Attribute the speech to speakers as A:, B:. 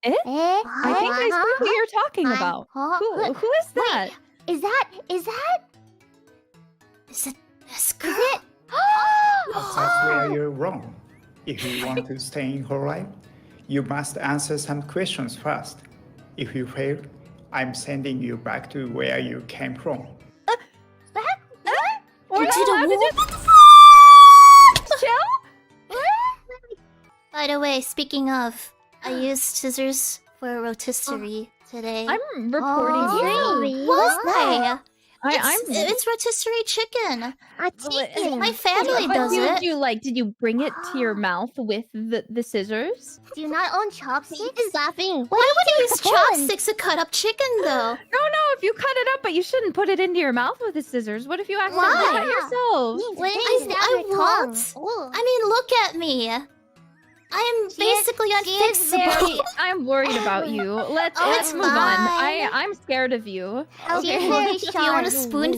A: Eh? I think I see who you're talking
B: I-
A: about.
B: huh?
A: Who is that?
B: Is that?
C: Is it this girl?
D: That's where you're wrong. If you want to stay in Collab, you must answer some questions first. If you fail, I'm sending you back to where you came from.
A: We're not
C: did a
A: allowed to
C: what?
A: do- Chill?
C: By the way, speaking of, I used scissors for a rotisserie today.
A: I'm reporting you.
B: Really?
C: Why?
A: It's
C: It's rotisserie chicken.
B: A chicken.
C: My family
A: but
C: does it.
A: did you bring it to your mouth with the scissors?
B: Do you not own chopsticks? He's laughing.
C: Why would you use chopsticks to cut up chicken, though?
A: No, if you cut it up, but you shouldn't put it into your mouth with the scissors. What if you accidentally
B: Why?
A: cut yourself?
B: Wait,
C: I won't. I mean, look at me. I'm basically unfixable.
A: I'm worried about you. Let's
C: Oh,
A: move
C: it's
A: on.
C: fine.
A: I'm scared of you.
B: Okay.
C: If you want a spoon